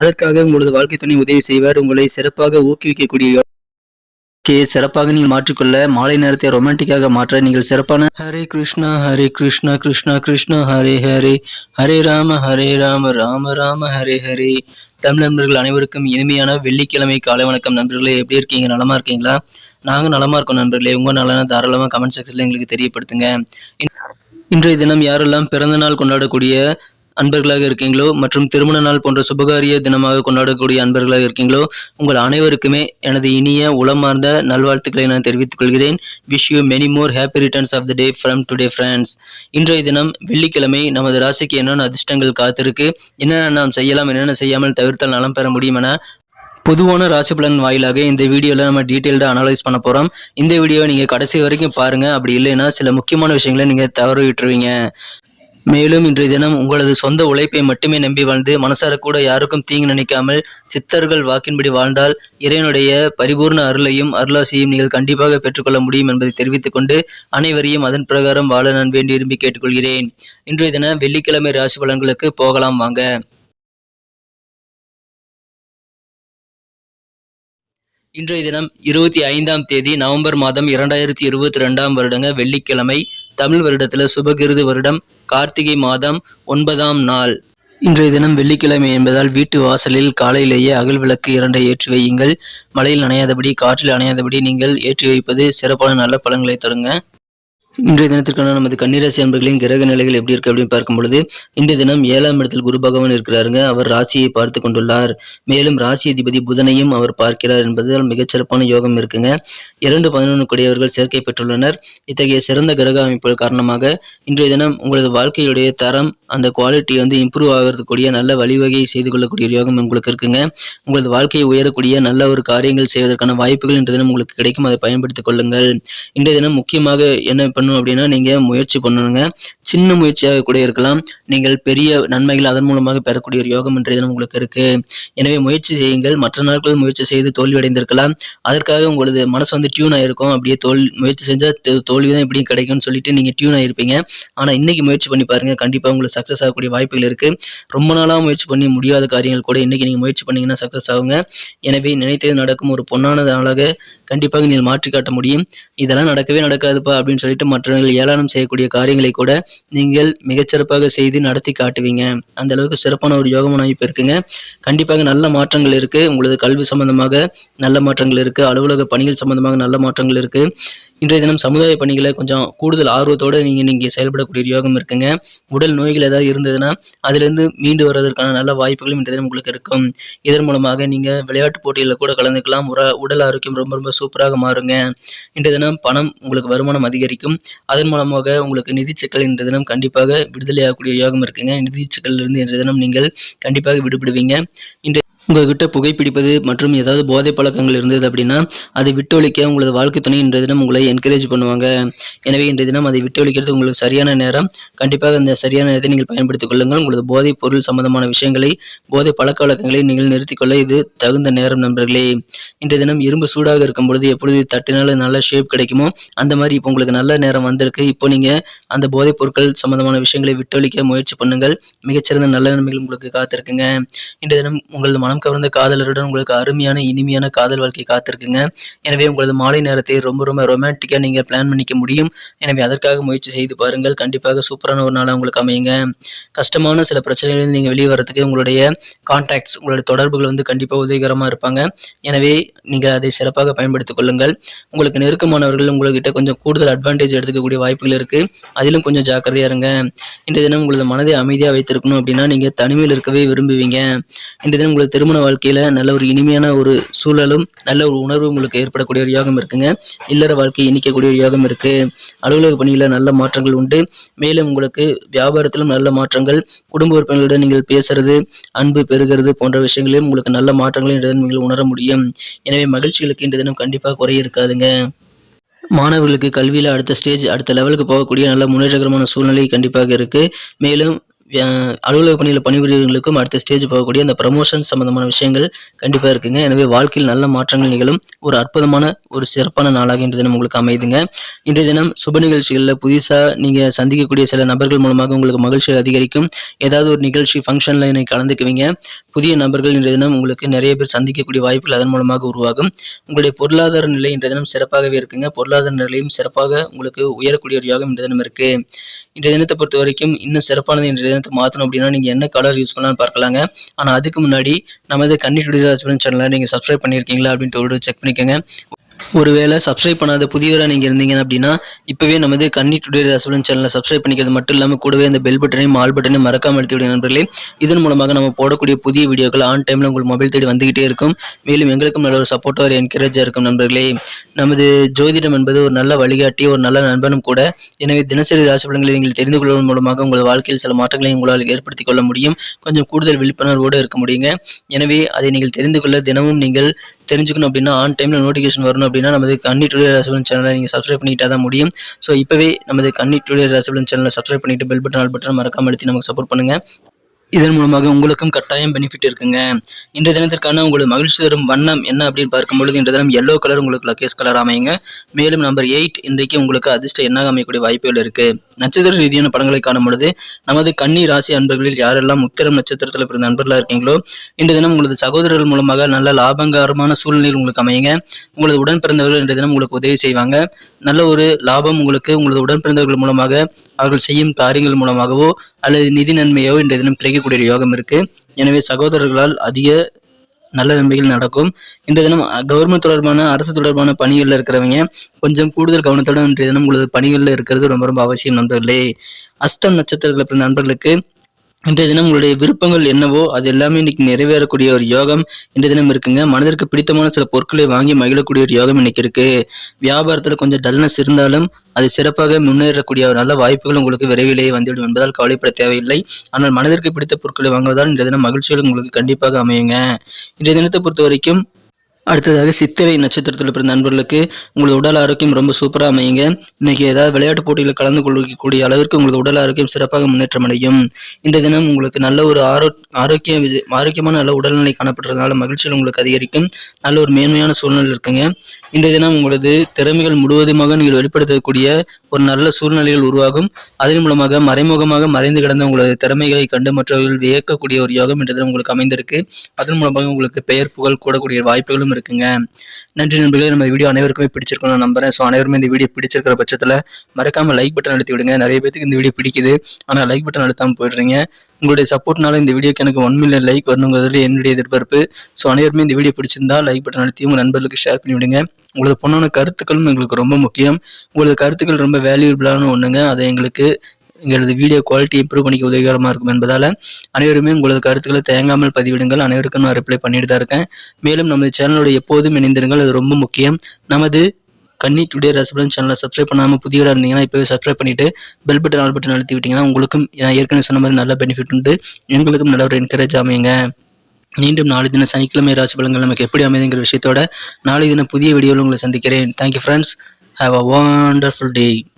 அதற்காக உங்களது வாழ்க்கை துணை உதவி செய்வார். உங்களை சிறப்பாக ஊக்குவிக்கக்கூடிய சிறப்பாக நீங்கள் மாற்றிக்கொள்ள மாலை நேரத்தை ரொமான்டிக்காக மாற்ற நீங்கள் சிறப்பான ஹரே கிருஷ்ணா கிருஷ்ணா கிருஷ்ணா ஹரே ஹரே ஹரே ராம ராம ராம ஹரே ஹரே. தமிழ் நண்பர்கள் அனைவருக்கும் இனிமையான வெள்ளிக்கிழமை காலை வணக்கம் நண்பர்களே. எப்படி இருக்கீங்க? நலமா இருக்கீங்களா? நாங்கள் நலமா இருக்கோம் நண்பர்களே. உங்க நலன தாராளமாக கமெண்ட் செக்ஷன்ல எங்களுக்கு தெரியப்படுத்துங்க. இன்றைய தினம் யாரெல்லாம் பிறந்த நாள் கொண்டாடக்கூடிய அன்பர்களாக இருக்கீங்களோ மற்றும் திருமண நாள் போன்ற சுபகாரிய தினமாக கொண்டாடக்கூடிய அன்பர்களாக இருக்கீங்களோ உங்கள் அனைவருக்குமே எனது இனிய உளமார்ந்த நல்வாழ்த்துக்களை நான் தெரிவித்துக் கொள்கிறேன். Wish you many more happy returns of the day from today friends. இன்றைய தினம் வெள்ளிக்கிழமை நமது ராசிக்கு என்னென்ன அதிர்ஷ்டங்கள் காத்திருக்கு, என்னென்ன நாம் செய்யலாம், என்னென்ன செய்யாமல் தவிர்த்தால் நலம் பெற முடியும் என பொதுவான ராசி பலன் வாயிலாக இந்த வீடியோவில் நம்ம டீட்டெயில்டாக அனலைஸ் பண்ண போகிறோம். இந்த வீடியோவை நீங்கள் கடைசி வரைக்கும் பாருங்கள். அப்படி இல்லைன்னா சில முக்கியமான விஷயங்களை நீங்கள் தவறு விட்டுருவீங்க. மேலும் இன்றைய தினம் உங்களது சொந்த உழைப்பை மட்டுமே நம்பி வாழ்ந்து மனசார கூட யாருக்கும் தீங்கு நினைக்காமல் சித்தர்கள் வாக்கின்படி வாழ்ந்தால் இறைவனுடைய பரிபூர்ண அருளையும் அருளாசியையும் நீங்கள் கண்டிப்பாக பெற்றுக்கொள்ள முடியும் என்பதை தெரிவித்துக் கொண்டு அனைவரையும் அதன் பிரகாரம் வாழ நான் வேண்டி விரும்பி கேட்டுக்கொள்கிறேன். இன்றைய தினம் வெள்ளிக்கிழமை ராசி பலன்களுக்கு போகலாம் வாங்க. இன்றைய தினம் 25ஆம் தேதி நவம்பர் மாதம் 2022 வருடங்க வெள்ளிக்கிழமை. தமிழ் வருடத்துல சுபகிருது வருடம் கார்த்திகை மாதம் 9ஆம் நாள். இன்றைய தினம் வெள்ளிக்கிழமை என்பதால் வீட்டு வாசலில் காலையிலேயே அகல் விளக்கு 2 ஏற்றி வையுங்கள். மழையில் நனையாதபடி காற்றில் அணையாதபடி நீங்கள் ஏற்றி வைப்பது சிறப்பான நல்ல பலன்களை தருங்க. இன்றைய தினத்திற்கான நமது கன்னிராசி அன்பர்களின் கிரக நிலைகள் எப்படி இருக்கு அப்படின்னு பார்க்கும் பொழுது இன்றைய தினம் 7ஆம் இடத்தில் குரு பகவான் இருக்கிறாருங்க. அவர் ராசியை பார்த்து கொண்டுள்ளார். மேலும் ராசி அதிபதி புதனையும் அவர் பார்க்கிறார் என்பதால் மிகச்சிறப்பான யோகம் இருக்குங்க. 2-11 கூடியவர்கள் சேர்க்கை பெற்றுள்ளனர். இத்தகைய சிறந்த கிரக அமைப்புகள் காரணமாக இன்றைய தினம் உங்களது வாழ்க்கையுடைய தரம் அந்த குவாலிட்டி இம்ப்ரூவ் ஆகிறதுக்கூடிய நல்ல வழிவகை செய்து கொள்ளக்கூடிய யோகம் உங்களுக்கு இருக்குங்க. உங்களது வாழ்க்கையை உயரக்கூடிய நல்ல ஒரு காரியங்கள் செய்வதற்கான வாய்ப்புகள் இன்றைய தினம் உங்களுக்கு கிடைக்கும். அதை பயன்படுத்திக் கொள்ளுங்கள். இன்றைய தினம் முக்கியமாக என்ன பண்ணணும் அப்படின்னா நீங்க முயற்சி பண்ணணுங்க. சின்ன முயற்சியாக கூட இருக்கலாம். நீங்கள் பெரிய நன்மைகள் அதன் மூலமாக பெறக்கூடிய ஒரு யோகம் இன்றைய தினம் உங்களுக்கு இருக்கு. எனவே முயற்சி செய்யுங்கள். மற்ற நாட்கள் முயற்சி செய்து தோல்வி அடைந்திருக்கலாம். அதற்காக உங்களது மனசு டியூன் ஆயிருக்கும். அப்படியே முயற்சி செஞ்சா தோல்விதான் எப்படியும் கிடைக்கும்னு சொல்லிட்டு நீங்க டியூன் ஆயிருப்பீங்க. ஆனா இன்னைக்கு முயற்சி பண்ணி பாருங்க. கண்டிப்பா உங்களுக்கு சக்சஸ் ஆகக்கூடிய வாய்ப்புகள் இருக்கு. ரொம்ப நாளா முயற்சி பண்ணி முடியாத காரியங்கள் கூட இன்னைக்கு நீங்க முயற்சி பண்ணீங்கன்னா சக்சஸ் ஆகுங்க. எனவே நினைத்தது நடக்கும். ஒரு பொன்னான நாளாக கண்டிப்பாக நீங்கள் மாற்றி காட்ட முடியும். இதெல்லாம் நடக்கவே நடக்காதுப்பா அப்படின்னு சொல்லிட்டு மற்றவர்கள் ஏளனம் செய்யக்கூடிய காரியங்களை கூட நீங்கள் மிகச்சிறப்பாக செய்து நடத்தி காட்டுவீங்க. அந்த அளவுக்கு சிறப்பான ஒரு யோகமான அமைப்பு இருக்குங்க. கண்டிப்பாக நல்ல மாற்றங்கள் இருக்கு. உங்களது கல்வி சம்பந்தமாக நல்ல மாற்றங்கள் இருக்கு. அலுவலக பணிகள் சம்பந்தமாக நல்ல மாற்றங்கள் இருக்கு. இன்றைய தினம் சமுதாய பணிகளை கொஞ்சம் கூடுதல் ஆர்வத்தோடு நீங்க செயல்படக்கூடிய யோகம் இருக்குங்க. உடல் நோய்கள் ஏதாவது இருந்ததுன்னா அதிலிருந்து மீண்டு வருவதற்கான நல்ல வாய்ப்புகளும் இன்றைய தினம் உங்களுக்கு இருக்கும். இதன் மூலமாக நீங்க விளையாட்டு போட்டிகளில் கூட கலந்துக்கலாம். உடல் ஆரோக்கியம் ரொம்ப ரொம்ப சூப்பராக மாறுங்க. இன்றைய தினம் பணம் உங்களுக்கு வருமானம் அதிகரிக்கும். அதன் மூலமாக உங்களுக்கு நிதி சிக்கல் இன்றைய தினம் கண்டிப்பாக விடுதலை ஆகக்கூடிய யோகம் இருக்குங்க. நிதி சிக்கலிலிருந்து இன்றைய தினம் நீங்கள் கண்டிப்பாக விடுபடுவீங்க. உங்ககிட்ட புகைப்பிடிப்பது மற்றும் ஏதாவது போதை பழக்கங்கள் இருந்தது அப்படின்னா அதை விட்டொழிக்க உங்களது வாழ்க்கை துணை இன்றைய தினம் உங்களை என்கரேஜ் பண்ணுவாங்க. எனவே இன்றைய தினம் அதை விட்டொழிக்கிறது உங்களுக்கு சரியான நேரம். கண்டிப்பாக அந்த சரியான நேரத்தை நீங்கள் பயன்படுத்திக் கொள்ளுங்கள். உங்களது போதைப் பொருள் சம்பந்தமான விஷயங்களை, போதை பழக்க வழக்கங்களை நீங்கள் நிறுத்திக்கொள்ள இது தகுந்த நேரம் நண்பர்களே. இன்றைய தினம் இரும்பு சூடாக இருக்கும் பொழுது எப்பொழுது தட்டினாலும் நல்ல ஷேப் கிடைக்குமோ அந்த மாதிரி இப்போ உங்களுக்கு நல்ல நேரம் வந்திருக்கு. இப்போ நீங்க அந்த போதைப் பொருட்கள் சம்பந்தமான விஷயங்களை விட்டொழிக்க முயற்சி பண்ணுங்கள். மிகச்சிறந்த நல்ல நன்மைகள் உங்களுக்கு காத்திருக்குங்க. இன்றைய தினம் உங்களது மனம் கவர்ந்த காதலருடன் உங்களுக்கு அருமையான இனிமையான காதல் வாழ்க்கை காத்திருக்குங்க. எனவே உங்களது மாலை நேரத்தை ரொம்ப ரொம்ப ரொமான்டிக்கா நீங்க பிளான் பண்ணிக்க முடியும். எனவே அதற்காக முயற்சி செய்து பாருங்கள். கண்டிப்பாக சூப்பரான ஒரு நாளா உங்களுக்கு அமையுங்க. கஷ்டமான சில பிரச்சனைகளில் நீங்க வெளியே வரதுக்கு உங்களுடைய கான்டாக்ட்ஸ், உங்களுடைய தொடர்புகள் கண்டிப்பா உதவிகரமா இருப்பாங்க. எனவே நீங்க அதை சிறப்பாக பயன்படுத்திக் கொள்ளுங்கள். உங்களுக்கு நெருக்கமானவர்கள் உங்ககிட்ட கொஞ்சம் கூடுதல் அட்வான்டேஜ் எடுத்துக்கக்கூடிய வாய்ப்புகள் இருக்கு. அதிலும் கொஞ்சம் ஜாக்கிரதையா இருங்க. இன்றைய தினம் உங்களது மனதை அமைதியா வைத்திருக்கணும் அப்படின்னா நீங்க தனிமையில் இருக்கவே விரும்புவீங்க. இன்றைய தினம் உங்களது திருமண வாழ்க்கையில நல்ல ஒரு இனிமையான ஒரு சூழலும் நல்ல ஒரு உணர்வு உங்களுக்கு ஏற்படக்கூடிய ஒரு யோகம் இருக்குங்க. இல்லற வாழ்க்கையை இனிக்கக்கூடிய ஒரு யோகம் இருக்கு. அலுவலக பணியில நல்ல மாற்றங்கள் உண்டு. மேலும் உங்களுக்கு வியாபாரத்திலும் நல்ல மாற்றங்கள், குடும்ப உறுப்பினர்களுடன் நீங்கள் பேசுறது, அன்பு பெறுகிறது போன்ற விஷயங்களிலும் உங்களுக்கு நல்ல மாற்றங்களை நீங்கள் உணர முடியும். எனவே மகிழ்ச்சிகளுக்கு இந்த தினம் கண்டிப்பாக குறை இருக்காதுங்க. மாணவர்களுக்கு கல்வியில அடுத்த ஸ்டேஜ், அடுத்த லெவலுக்கு போகக்கூடிய நல்ல முன்னேற்றகரமான சூழ்நிலை கண்டிப்பாக இருக்கு. மேலும் அலுவலக பணியில் பணிபுரியவர்களுக்கும் அடுத்த ஸ்டேஜ் போகக்கூடிய அந்த ப்ரமோஷன் சம்பந்தமான விஷயங்கள் கண்டிப்பாக இருக்குங்க. எனவே வாழ்க்கையில் நல்ல மாற்றங்கள் நிகழும் ஒரு அற்புதமான ஒரு சிறப்பான நாளாக இன்றைய தினம் உங்களுக்கு அமையுதுங்க. இன்றைய தினம் சுப நிகழ்ச்சிகளில் புதுசாக நீங்கள் சந்திக்கக்கூடிய சில நபர்கள் மூலமாக உங்களுக்கு மகிழ்ச்சி அதிகரிக்கும். ஏதாவது ஒரு நிகழ்ச்சி ஃபங்க்ஷனில் இன்னைக்கு கலந்துக்குவீங்க. புதிய நபர்கள் இன்றைய தினம் உங்களுக்கு நிறைய பேர் சந்திக்கக்கூடிய வாய்ப்புகள் அதன் மூலமாக உருவாகும். உங்களுடைய பொருளாதார நிலை இன்றைய தினம் சிறப்பாகவே இருக்குங்க. பொருளாதார நிலையும் சிறப்பாக உங்களுக்கு உயரக்கூடிய ஒரு யோகம் இன்றைய தினம் இருக்கு. இன்றைய தினத்தை பொறுத்த வரைக்கும் இன்னும் சிறப்பானது இன்றைய தினத்தை மாற்றணும் அப்படின்னா நீங்கள் என்ன கலர் யூஸ் பண்ணலாம்னு பார்க்கலாங்க. ஆனால் அதுக்கு முன்னாடி நமது கன்னி டுடே ராசிபலன் சேனலை நீங்கள் சப்ஸ்கிரைப் பண்ணியிருக்கீங்களா அப்படின்ட்டு ஒரு செக் பண்ணிக்கோங்க. ஒருவேளை சப்ஸ்கிரைப் பண்ணாத புதியவராக நீங்கள் இருந்தீங்க அப்படின்னா இப்போவே நமது கன்னி டுடே ராசிபலன் சேனலை சப்ஸ்கிரைப் பண்ணிக்கிறது மட்டும் இல்லாமல் கூடவே அந்த பெல் பட்டனையும் ஆல் பட்டனையும் மறக்காமல் அழுத்தி விடுங்க நண்பர்களே. இதன் மூலமாக நம்ம போடக்கூடிய புதிய வீடியோக்கள் ஆன் டைமில் உங்கள் மொபைல் தேடி வந்துகிட்டே இருக்கும். மேலும் எங்களுக்கும் நல்ல ஒரு சப்போர்ட்டாக ஒரு என்கரேஜாக இருக்கும் நண்பர்களே. நமது ஜோதிடம் என்பது ஒரு நல்ல வழிகாட்டி, ஒரு நல்ல நண்பனும் கூட. எனவே தினசரி ராசிபலன்களை நீங்கள் தெரிந்து கொள்வதன் மூலமாக உங்கள் வாழ்க்கையில் சில மாற்றங்களை உங்களால் ஏற்படுத்திக் கொள்ள முடியும். கொஞ்சம் கூடுதல் விழிப்புணர்வோடு இருக்க முடியுங்க. எனவே அதை நீங்கள் தெரிந்து கொள்ள தினமும் நீங்கள் தெரிஞ்சுக்கணும் அப்படின்னா ஆன் டைமில் நோட்டிஃபிகேஷன் வரணும் அப்படின்னா நமது கன்னி டுடே ராசிபலன் சேனலை நீங்கள் சப்ஸ்கிரைப் பண்ணிட்டா தான் முடியும். ஸோ இப்போவே நமது கன்னி டுடே ராசிபலன் சேனலை சப்ஸ்கிரைப் பண்ணிட்டு பெல் பட்டன் ஆல் பட்டன் மறக்காம அழுத்தி நமக்கு சப்போர்ட் பண்ணுங்க. இதன் மூலமாக உங்களுக்கும் கட்டாயம் பெனிஃபிட் இருக்குங்க. இன்றைய தினத்திற்கான உங்களுக்கு மகிழ்ச்சி தரும் வண்ணம் என்ன அப்படின்னு பார்க்கும்பொழுது இன்றைய தினம் எல்லோ கலர் உங்களுக்கு லக்கேஸ் கலர் அமையுங்க. மேலும் நம்பர் 8 இன்றைக்கு உங்களுக்கு அதிர்ஷ்ட எண்ணாக அமையக்கூடிய வாய்ப்புகள் இருக்கு. நட்சத்திர ரீதியான படங்களை காணும் பொழுது நமது கன்னி ராசி அன்பர்களில் யாரெல்லாம் உத்திரம் நட்சத்திரத்தில் பிறந்த நண்பர்களாக இருக்கீங்களோ இன்றைய தினம் உங்களது சகோதரர்கள் மூலமாக நல்ல லாபகரமான சூழ்நிலையில் உங்களுக்கு அமையுங்க. உங்களது உடன் பிறந்தவர்கள் இன்றைய தினம் உங்களுக்கு உதவி செய்வாங்க. நல்ல ஒரு லாபம் உங்களுக்கு உங்களது உடன் பிறந்தவர்கள் மூலமாக அவர்கள் செய்யும் காரியங்கள் மூலமாகவோ அல்லது நிதி நன்மையோ இன்றைய தினம் கிடைக்கக்கூடிய யோகம் இருக்கு. எனவே சகோதரர்களால் அதிக நல்ல நன்மைகள் நடக்கும். இந்த தினம் கவர்மெண்ட் தொடர்பான அரசு தொடர்பான பணிகளில் இருக்கிறவங்க கொஞ்சம் கூடுதல் கவனத்துடன் இன்றைய தினம் உங்களது பணிகளில் இருக்கிறது ரொம்ப ரொம்ப அவசியம் நண்பர்களே. அஸ்தம் நட்சத்திரத்தில் பிறந்த நண்பர்களுக்கு இன்றைய தினம் உங்களுடைய விருப்பங்கள் என்னவோ அது எல்லாமே இன்னைக்கு நிறைவேறக்கூடிய ஒரு யோகம் இன்றைய தினம் இருக்குங்க. மனதிற்கு பிடித்தமான சில பொருட்களை வாங்கி மகிழக்கூடிய ஒரு யோகம் இன்னைக்கு இருக்கு. வியாபாரத்தில் கொஞ்சம் டல்னஸ் இருந்தாலும் அது சிறப்பாக முன்னேறக்கூடிய ஒரு நல்ல வாய்ப்புகள் உங்களுக்கு விரைவிலேயே வந்துவிடும் என்பதால் கவலைப்பட தேவையில்லை. ஆனால் மனதிற்கு பிடித்த பொருட்களை வாங்குவதால் இன்றைய தினம் மகிழ்ச்சிகள் உங்களுக்கு கண்டிப்பாக அமையுங்க. இன்றைய தினத்தை பொறுத்த வரைக்கும் அடுத்ததாக சித்திரை நட்சத்திரத்தில் பிறந்த நண்பர்களுக்கு உங்களது உடல் ஆரோக்கியம் ரொம்ப சூப்பராக அமையுங்க. இன்னைக்கு ஏதாவது விளையாட்டு போட்டியில் கலந்து கொள்ளக்கூடிய அளவிற்கு உங்களது உடல் ஆரோக்கியம் சிறப்பாக முன்னேற்றம் அடையும். இந்த தினம் உங்களுக்கு நல்ல ஒரு ஆரோக்கியமான நல்ல உடல்நிலை காணப்படுறதுனால மகிழ்ச்சிகள் உங்களுக்கு அதிகரிக்கும். நல்ல ஒரு மேன்மையான சூழ்நிலை இருக்குங்க. இன்றைய தினம் உங்களது திறமைகள் முழுவதுமாக நீங்கள் வெளிப்படுத்தக்கூடிய ஒரு நல்ல சூழ்நிலைகள் உருவாகும். அதன் மூலமாக மறைமுகமாக மறைந்து கிடந்த உங்களது திறமைகளை கண்டு மற்றவர்கள் வியக்கக்கூடிய ஒரு யோகம் இன்றைய தினம் உங்களுக்கு அமைந்திருக்கு. அதன் மூலமாக உங்களுக்கு பெயர் புகழ் கூடக்கூடிய வாய்ப்புகளும் இருக்குங்க. நன்றி நண்பர்களே. நம்ம வீடியோ அனைவருக்குமே பிடிச்சிருக்கும் நான் நம்புறேன். ஸோ அனைவருமே இந்த வீடியோ பிடிச்சிருக்கிற பட்சத்தில் மறக்காம லைக் பட்டன் அழுத்தி விடுங்க. நிறைய பேருக்கு இந்த வீடியோ பிடிக்குது, ஆனால் லைக் பட்டன் அழுத்தாமல் போயிடுறீங்க. உங்களுடைய சப்போர்ட்னால இந்த வீடியோக்கு எனக்கு 1 மில்லியன் லைக் வரணுங்கிறது என்னுடைய எதிர்பார்ப்பு. ஸோ அனைவருமே இந்த வீடியோ பிடிச்சிருந்தா லைக் பட்டன் அழுத்தி உங்கள் நண்பர்களுக்கு ஷேர் பண்ணி விடுங்க. உங்களது பொண்ணான கருத்துக்களும் எங்களுக்கு ரொம்ப முக்கியம். உங்களது கருத்துக்கள் ரொம்ப வேல்யூபிளான ஒன்றுங்க. அதை எங்களது வீடியோ குவாலிட்டி இம்ப்ரூவ் பண்ணிக்க உதவிகரமாக இருக்கும் என்பதால் அனைவருமே உங்களது கருத்துக்களை தயங்காமல் பதிவிடுங்கள். அனைவருக்கும் நான் ரிப்ளை பண்ணிட்டு தான் இருக்கேன். மேலும் நமது சேனலோட எப்போதும் இணைந்திருங்கள், அது ரொம்ப முக்கியம். நமது கன்னி டுடே ராசிபலன் சேனலை சப்ஸ்கிரைப் பண்ணாமல் புதியவராக இருந்தீங்கன்னா இப்போவே சப்ஸ்கிரைப் பண்ணிட்டு பெல் பட்டன் ஆல் பட்டன் அழுத்தி விட்டீங்கன்னா உங்களுக்கும் நான் ஏற்கனவே சொன்ன மாதிரி நல்ல பெனிஃபிட் உண்டு. எங்களுக்கும் நல்ல ஒரு என்கரேஜ் அமையுங்க. மீண்டும் நாளை தினம் சனிக்கிழமை ராசி பலன்கள் நமக்கு எப்படி அமைதுங்கிற விஷயத்தோட நாளை தினம் புதிய வீடியோவில் உங்களை சந்திக்கிறேன். Thank you friends. Have a wonderful day.